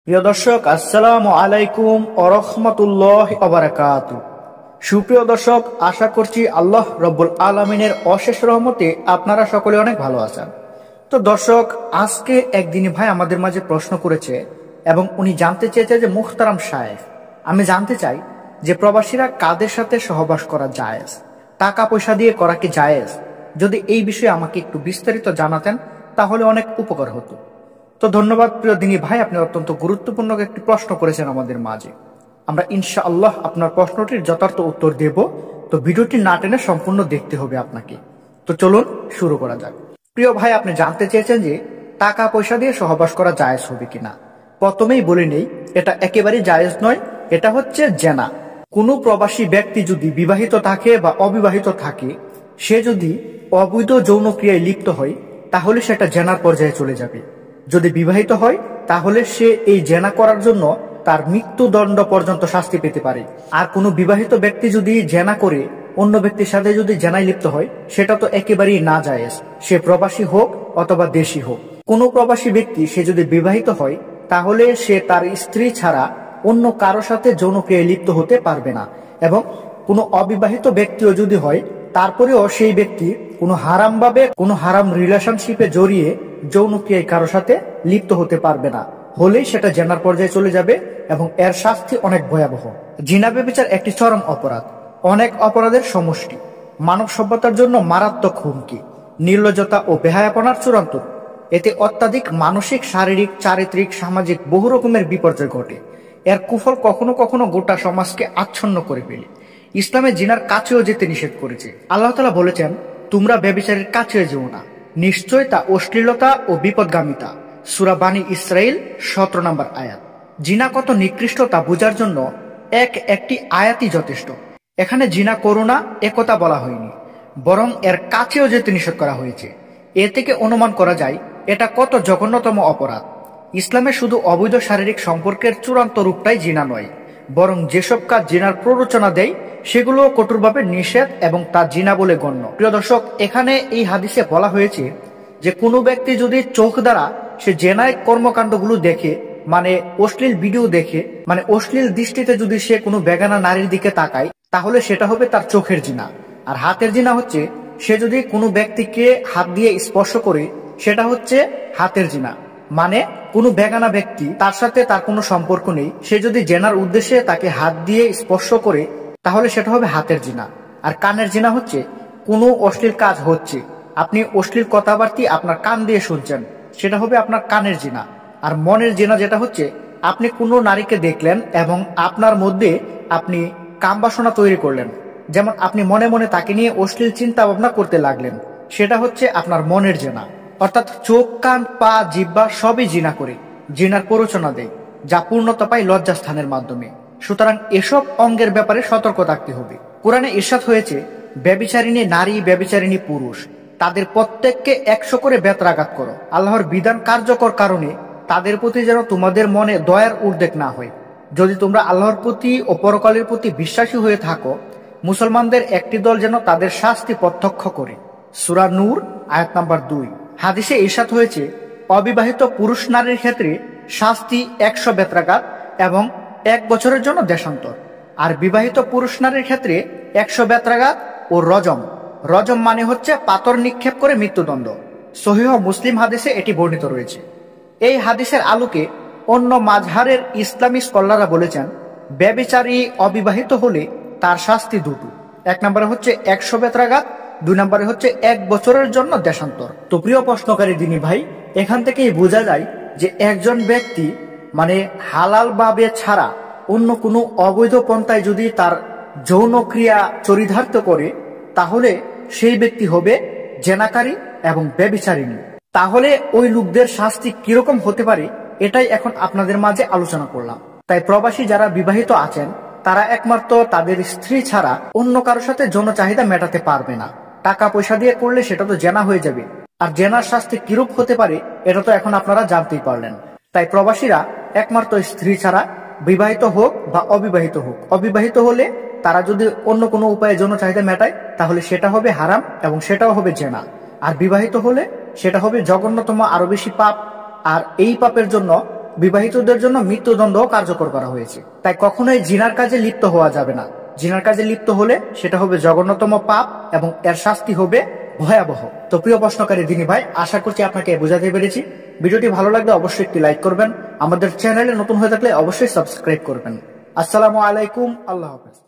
প্রিয় দর্শক, আসসালামু আলাইকুম ওয়া রাহমাতুল্লাহি ওয়া বারাকাতুহু। সুপ্রিয় দর্শক, আশা করছি আল্লাহ রব্বুল আলামিনের অশেষ রহমতে আপনারা সকলে অনেক ভালো আছেন। তো দর্শক, আজকে একদিনই ভাই আমাদের মাঝে প্রশ্ন করেছে এবং উনি জানতে চেয়েছে যে মুহতারাম শায়েখ, আমি জানতে চাই যে প্রবাসীরা কাদের সাথে সহবাস করা জায়েজ, টাকা পয়সা দিয়ে করা কি জায়েজ? যদি এই বিষয়ে আমাকে একটু বিস্তারিত জানাতেন তাহলে অনেক উপকার হতো। তো ধন্যবাদ প্রিয় দিনী ভাই, আপনি অত্যন্ত গুরুত্বপূর্ণ একটি প্রশ্ন করেছেন আমাদের মাঝে। আমরা ইনশাআল্লাহ আপনার প্রশ্নটির যথার্থ উত্তর দেব। তো ভিডিওটি না টেনে সম্পূর্ণ দেখতে হবে আপনাকে। তো চলুন শুরু করা যাক। প্রিয় ভাই, আপনি জানতে চেয়েছেন যে টাকা পয়সা দিয়ে সহবাস করা জায়েজ হবে কিনা। প্রথমেই বলে নেই, এটা একেবারেই জায়েজ নয়, এটা হচ্ছে জেনা। কোনো প্রবাসী ব্যক্তি যদি বিবাহিত থাকে বা অবিবাহিত থাকে, সে যদি অবৈধ যৌন ক্রিয়ায় লিপ্ত হয় তাহলে সেটা জেনার পর্যায়ে চলে যাবে। যদি বিবাহিত হয় তাহলে সে এই জেনা করার জন্য তার মৃত্যুদণ্ড পর্যন্ত শাস্তি পেতে পারে। আর কোনো বিবাহিত ব্যক্তি যদি জেনা করে অন্য ব্যক্তির সাথে যদি জেনায় লিপ্ত হয়, সেটা তো একেবারেই না জায়েজ, সে প্রবাসী হোক অথবা দেশি হোক। কোনো প্রবাসী ব্যক্তি সে যদি বিবাহিত হয় তাহলে সে তার স্ত্রী ছাড়া অন্য কারো সাথে যৌন ক্রিয়ায় লিপ্ত হতে পারবে না। এবং কোনো অবিবাহিত ব্যক্তিও যদি হয় তারপরেও সেই ব্যক্তি কোনো হারাম রিলেশনশিপে জড়িয়ে যৌন ক্রিয়ায় কারো সাথে লিপ্ত হতে পারবে না। হলেই সেটা জেনার পর্যায়ে চলে যাবে এবং এর শাস্তি অনেক ভয়াবহ। জিনা ব্যভিচার একটি চরম অপরাধ, অনেক অপরাধের সমষ্টি, মানব সভ্যতার জন্য মারাত্মক হুমকি, নির্লজ্জতা ও বেহায়াপনার চূড়ান্ত। এতে অত্যাধিক মানসিক, শারীরিক, চারিত্রিক, সামাজিক বহু রকমের বিপর্যয় ঘটে। এর কুফল কখনো কখনো গোটা সমাজকে আচ্ছন্ন করে ফেলে। ইসলামে জিনার কাছেও যেতে নিষেধ করেছে। আল্লাহ তাআলা বলেছেন, তোমরা ব্যভিচারের কাছেও যেও না, নিশ্চয় তা অশ্লীলতা ও বিপদগামিতা। সূরা বানী ইসরাইল 17 নম্বর আয়াত। জিনা কত নিকৃষ্ট তা বোঝার জন্য একটি আয়াতই যথেষ্ট। এখানে জিনা করো না একথা বলা হয়নি, বরং এর কাছেও যেতে নিষেধ করা হয়েছে। এ থেকে অনুমান করা যায় এটা কত জঘন্যতম অপরাধ। ইসলামে শুধু অবৈধ শারীরিক সম্পর্কের চূড়ান্ত রূপটাই জিনা নয়, বরং যেসব কাজ জিনার প্ররোচনা দেয় সেগুলো কঠোরভাবে নিষেধ এবং তা জিনা বলে গণ্য। প্রিয় দর্শক, এখানে এই হাদিসে বলা হয়েছে যে কোনো ব্যক্তি যদি চোখ দ্বারা সে জেনায় কর্মকাণ্ডগুলো দেখে, মানে অশ্লীল ভিডিও দেখে, মানে অশ্লীল দৃষ্টিতে যদি সে কোনো বেগানা নারীর দিকে তাকায়, তাহলে সেটা হবে তার চোখের জিনা। আর হাতের জিনা হচ্ছে সে যদি কোনো ব্যক্তিকে হাত দিয়ে স্পর্শ করে, সেটা হচ্ছে হাতের জিনা। মানে কোনো বেগানা ব্যক্তি, তার সাথে তার কোনো সম্পর্ক নেই, সে যদি জেনার উদ্দেশ্যে তাকে হাত দিয়ে স্পর্শ করে তাহলে সেটা হবে হাতের জিনা। আর কানের জিনা হচ্ছে কোনো অশ্লীল কাজ হচ্ছে, আপনি অশ্লীল কথাবার্তা আপনার কান দিয়ে শুনছেন, সেটা হবে আপনার কানের জিনা। আর মনের জিনা যেটা হচ্ছে আপনি কোনো নারীকে দেখলেন এবং আপনার মধ্যে আপনি কামবাসনা তৈরি করলেন, যেমন আপনি মনে মনে তাকে নিয়ে অশ্লীল চিন্তা ভাবনা করতে লাগলেন, সেটা হচ্ছে আপনার মনের জিনা। অর্থাৎ চোখ, কান, পা, জিহ্বা সবই জিনা করে, জিনার প্ররোচনা দেয়, যা পূর্ণতা পায় লজ্জাস্থানের মাধ্যমে। সুতরাং এসব অঙ্গের ব্যাপারে সতর্ক থাকতে হবে। কোরআনে ইরশাদ হয়েছে, ব্যভিচারিণী নারী, ব্যভিচারিণী পুরুষ, তাদের প্রত্যেককে 100 করে বেত্রাঘাত করো। আল্লাহর বিধান কার্যকর কারণে তাদের প্রতি যেন তোমাদের মনে দয়ার উদ্রেক না হয়। যদি তোমরা আল্লাহর প্রতি ও পরকালের প্রতি বিশ্বাসী হয়ে থাকো, মুসলমানদের একটি দল যেন তাদের শাস্তি প্রত্যক্ষ করে। সূরা নূর আয়াত নাম্বার 2। হাদিসে ইরশাদ হয়েছে, অবিবাহিত পুরুষ নারীর ক্ষেত্রে শাস্তি 100 বেত্রাঘাত এবং 1 বছরের জন্য দেশান্তর। আর বিবাহিত পুরুষ নারীর ক্ষেত্রে 100 বেত্রাঘাত ও রজম। রজম মানে হচ্ছে পাথর নিক্ষেপ করে মৃত্যুদণ্ড। সহিহ মুসলিম হাদিসে এটি বর্ণিত রয়েছে। এই হাদিসের আলোকে অন্য মাযহাবের ইসলামী স্কলাররা বলেছেন, ব্যভিচারী অবিবাহিত হলে তার শাস্তি দুটো। 1 নম্বরে হচ্ছে 100 বেত্রাঘাত, 2 নম্বরে হচ্ছে 1 বছরের জন্য দেশান্তর। তো প্রিয় প্রশ্নকারী দিনী ভাই, এখান থেকেই বোঝা যায় যে একজন ব্যক্তি মানে হালাল ভাবে ছাড়া অন্য কোনো অবৈধ পন্থায় যদি তার যৌন ক্রিয়া চরিতার্থ করে তাহলে সেই ব্যক্তি হবে জেনাকারী এবং ব্যভিচারিণী। তাহলে ওই লোকদের শাস্তি কিরকম হতে পারে এটাই এখন আপনাদের মাঝে আলোচনা করলাম। তাই প্রবাসী যারা বিবাহিত আছেন তারা একমাত্র তাদের স্ত্রী ছাড়া অন্য কারোর সাথে যৌন চাহিদা মেটাতে পারবে না। টাকা পয়সা দিয়ে করলে সেটা তো জেনা হয়ে যাবে। আর জেনার শাস্তি কিরূপ হতে পারে এটা তো এখন আপনারা জানতেই পারলেন। তাই প্রবাসীরা একমাত্র স্ত্রী ছাড়া, বিবাহিত হোক বা অবিবাহিত হোক, অবিবাহিত হলে তারা যদি অন্য কোনো উপায়ে যৌন চাহিদা মেটায় তাহলে সেটা হবে হারাম এবং সেটাও হবে জেনা। আর বিবাহিত হলে সেটা হবে জঘন্যতম, আরো বেশি পাপ। আর এই পাপের জন্য বিবাহিতদের জন্য মৃত্যুদণ্ড কার্যকর করা হয়েছে। তাই কখনোই জিনার কাজে লিপ্ত হওয়া যাবে না। জিনার কাজে লিপ্ত হলে সেটা হবে জঘন্যতম পাপ এবং এর শাস্তি হবে ভয়াবহ। তো প্রিয় প্রশ্নকারী দিনী ভাই, আশা করছি আপনাকে বোঝাতে পেরেছি। ভিডিওটি ভালো লাগলে অবশ্যই একটি লাইক করবেন। আমাদের চ্যানেলে নতুন হয়ে থাকলে অবশ্যই সাবস্ক্রাইব করবেন। আসসালামু আলাইকুম, আল্লাহ হাফেজ।